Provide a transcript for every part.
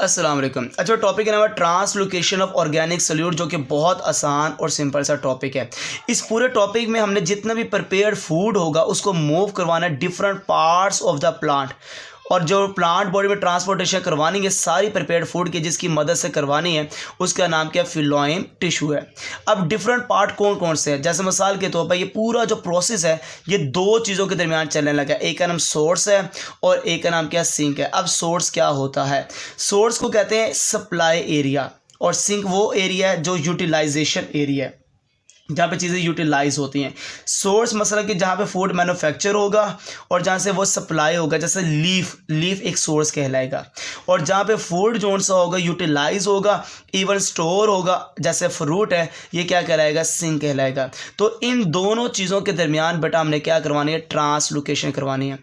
अस्सलाम वालेकुम। अच्छा, टॉपिक है हमारा ट्रांसलोकेशन ऑफ ऑर्गेनिक सॉल्यूट, जो कि बहुत आसान और सिंपल सा टॉपिक है। इस पूरे टॉपिक में हमने जितना भी प्रिपेयर्ड फूड होगा उसको मूव करवाना है different parts of the plant, और जो प्लांट बॉडी में ट्रांसपोर्टेशन करवानी है सारी प्रिपेयर्ड फूड की जिसकी मदद से करवानी है उसका नाम क्या फिलोएम टिश्यू है। अब डिफरेंट पार्ट कौन कौन से हैं, जैसे मिसाल के तौर पर ये पूरा जो प्रोसेस है ये दो चीज़ों के दरमियान चलने लगा। एक का नाम सोर्स है और एक का नाम क्या सिंक है। अब सोर्स क्या होता है? सोर्स को कहते हैं सप्लाई एरिया, और सिंक वो एरिया है जो यूटिलाइजेशन एरिया है, जहाँ पे चीज़ें यूटिलाइज होती हैं। सोर्स मसला कि जहाँ पे फूड मैन्युफैक्चर होगा और जहाँ से वो सप्लाई होगा, जैसे लीफ एक सोर्स कहलाएगा। और जहाँ पे फूड जोन सा होगा यूटिलाइज होगा, इवन स्टोर होगा, जैसे फ्रूट है, ये क्या कहलाएगा? सिंक कहलाएगा। तो इन दोनों चीज़ों के दरमियान बेटा हमने क्या करवानी है? ट्रांसलोकेशन करवानी है।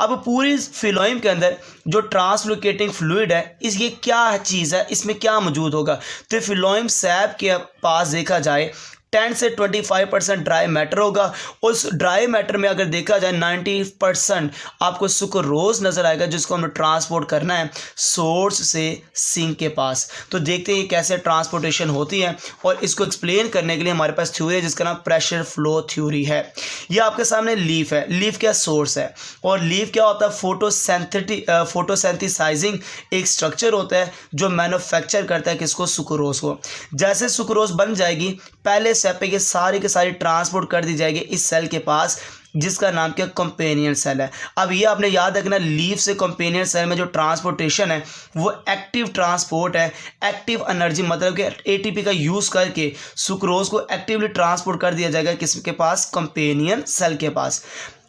अब पूरी फिलोएम के अंदर जो ट्रांसलोकेटिंग फ्लूइड है ये क्या चीज़ है, इसमें क्या मौजूद होगा? तो फिलोएम सैप के पास देखा जाए 10 से 25% ड्राई मैटर होगा। उस ड्राई मैटर में अगर देखा जाए 90% आपको सुक्रोज नज़र आएगा, जिसको हमें ट्रांसपोर्ट करना है सोर्स से सिंक के पास। तो देखते हैं कैसे ट्रांसपोर्टेशन होती है, और इसको एक्सप्लेन करने के लिए हमारे पास थ्योरी है जिसका नाम प्रेशर फ्लो थ्योरी है। ये आपके सामने लीफ है। लीफ क्या? सोर्स है। और लीफ क्या होता है? फोटोसेंथिसाइजिंग एक स्ट्रक्चर होता है जो मैन्युफैक्चर करता है किसको? सुक्रोज को। जैसे सुक्रोज बन जाएगी पहले स्टेप पे सारी के सारी ट्रांसपोर्ट कर दी जाएगी इस सेल के पास, जिसका नाम क्या? कंपेनियन सेल है। अब ये आपने याद रखना, लीफ से कंपेनियन सेल में जो ट्रांसपोर्टेशन है वो एक्टिव ट्रांसपोर्ट है। एक्टिव एनर्जी मतलब कि एटीपी का यूज़ करके सुक्रोज को एक्टिवली ट्रांसपोर्ट कर दिया जाएगा किसके पास? कंपेनियन सेल के पास।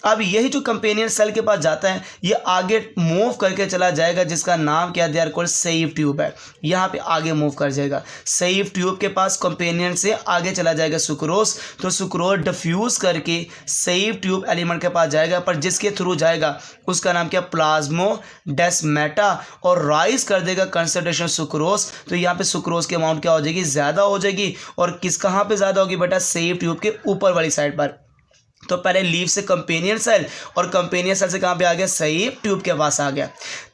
अब यही जो कंपेनियन सेल के पास जाता है ये आगे मूव करके चला जाएगा, जिसका नाम क्या? They are called sieve tube है। यहाँ पे आगे मूव कर जाएगा सेव ट्यूब के पास, कंपेनियन से आगे चला जाएगा सुक्रोज। तो सुक्रोज डिफ्यूज करके सेव ट्यूब एलिमेंट के पास जाएगा, पर जिसके थ्रू जाएगा उसका नाम क्या? प्लाज्मोडेस्माटा, और राइज कर देगा कंसंट्रेशन सुक्रोज। तो यहाँ पे सुक्रोज की अमाउंट क्या हो जाएगी? ज़्यादा हो जाएगी। और किस कहाँ पे ज़्यादा होगी बेटा? सेव ट्यूब के ऊपर वाली साइड पर। तो पहले लीफ से कंपेनियन सेल, और कंपेनियन सेल से कहाँ पे आ गया? सेव ट्यूब के पास आ गया।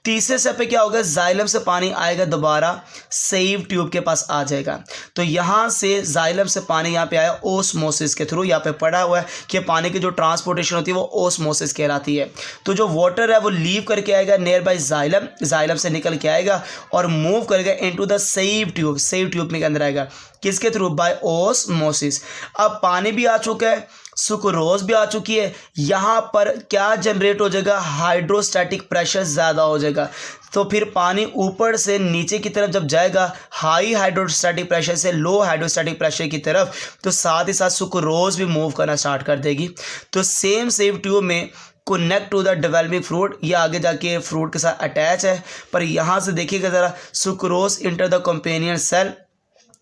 तीसरे स्टेप पे क्या होगा? जाइलम से पानी आएगा दोबारा सेव ट्यूब के पास आ जाएगा। तो यहाँ से जाइलम से पानी यहाँ पे आया ओस्मोसिस के थ्रू। यहाँ पे पड़ा हुआ है कि पानी की जो ट्रांसपोर्टेशन होती है वो ओस्मोसिस कहलाती है। तो जो वाटर है वो लीव करके आएगा नियर बाई जाइलम, जाइलम से निकल के आएगा और मूव करेगा into the sieve tube. Save tube में के अंदर आएगा किसके थ्रू? Bye osmosis. अब पानी भी आ चुका है, सुक्रोज भी आ चुकी है। यहाँ पर क्या जनरेट हो जाएगा? हाइड्रोस्टैटिक प्रेशर ज़्यादा हो जाएगा। तो फिर पानी ऊपर से नीचे की तरफ जब जाएगा हाई हाइड्रोस्टैटिक प्रेशर से लो हाइड्रोस्टैटिक प्रेशर की तरफ, तो साथ ही साथ सुक्रोज भी मूव करना स्टार्ट कर देगी। तो सेम सेव ट्यूब में connect to the developing fruit, ये आगे जाके फ्रूट के साथ अटैच है। पर यहाँ से देखिएगा ज़रा, sucrose enter the companion cell,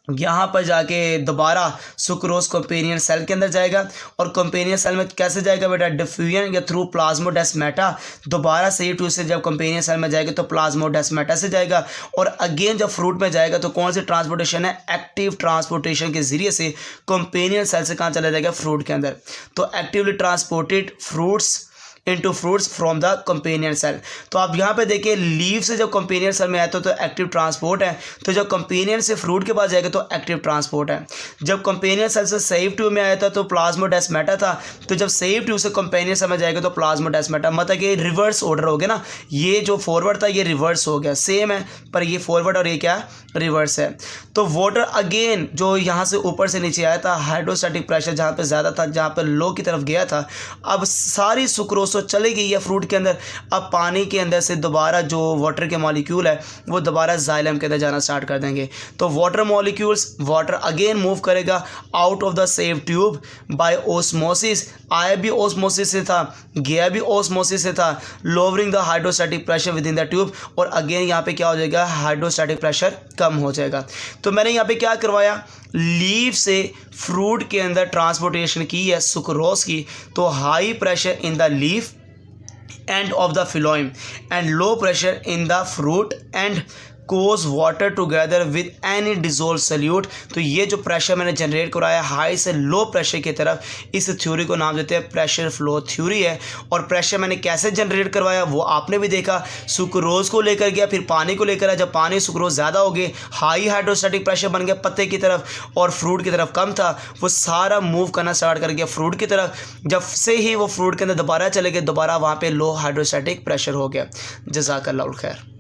यहाँ पर जाके दोबारा सुक्रोज कंपेनियन सेल के अंदर जाएगा। और कंपेनियन सेल में कैसे जाएगा बेटा? डिफ्यूजन या थ्रू प्लाज्मोडेस्माटा। दोबारा सेव ट्यूब से जब कंपेनियन सेल में जाएगा तो प्लाज्मोडेस्माटा से जाएगा। और अगेन जब फ्रूट में जाएगा तो कौन सी ट्रांसपोर्टेशन है? एक्टिव ट्रांसपोर्टेशन के जरिए से कंपेनियन सेल से कहाँ चला जाएगा? फ्रूट के अंदर। तो actively transported fruits into fruits from the companion cell. तो आप यहाँ पे देखिए लीफ से जब कंपेनियन सेल में आता है तो एक्टिव ट्रांसपोर्ट है, तो जब कंपेनियन से फ्रूट के पास जाएगा तो एक्टिव ट्रांसपोर्ट है। जब कंपेनियन सेल से सेव ट्यूब में आया था तो प्लाज्मोडेस्माटा था, तो जब सेव ट्यूब से कंपेनियन सेल में जाएगा तो प्लाज्मोडेस्माटा। मतलब कि रिवर्स ऑर्डर हो गया ना, ये जो फॉरवर्ड था ये रिवर्स हो गया। सेम है पर ये फॉरवर्ड और ये क्या? रिवर्स है। तो वाटर अगेन जो यहाँ से ऊपर से नीचे आया था, हाइड्रोस्टैटिक प्रेशर जहाँ पे ज़्यादा था, जहाँ पे लो की तरफ गया था, अब सारी सुक्रोज तो चली गई है फ्रूट के अंदर। अब पानी के अंदर से दोबारा जो वाटर के मॉलिक्यूल है वो दोबारा जाइलम के अंदर जाना स्टार्ट कर देंगे। तो water molecules, water again move करेगा out of the sieve tube by osmosis. आया भी ओस्मोसिस से था, गया भी ओस्मोसिस से था, lowering the hydrostatic pressure with in the tube. और अगेन यहाँ पे क्या हो जाएगा? हाइड्रोस्टैटिक प्रेशर कम हो जाएगा। तो मैंने यहाँ पे क्या करवाया? लीफ से फ्रूट के अंदर ट्रांसपोर्टेशन की है सुक्रोज की, तो high pressure in the leaf end of the phloem and low pressure in the fruit and cause water together with any dissolve solute. तो ये जो प्रेशर मैंने जनरेट कराया हाई से लो प्रेशर की तरफ, इस थ्योरी को नाम देते हैं प्रेशर फ्लो थ्योरी है। और प्रेशर मैंने कैसे जनरेट करवाया वो आपने भी देखा, सुक्रोज को लेकर गया, फिर पानी को लेकर आया, जब पानी सुक्रोज ज़्यादा हो गए हाई हाइड्रोस्टैटिक प्रेशर बन गया पत्ते की तरफ, और फ्रूट की तरफ कम था, वो सारा मूव करना स्टार्ट कर गया फ्रूट की तरफ। जब से ही वो फ्रूट के अंदर दोबारा चले गए, दोबारा वहाँ पे लो हाइड्रोस्टैटिक प्रेशर हो गया। जज़ाकल्लाह खैर।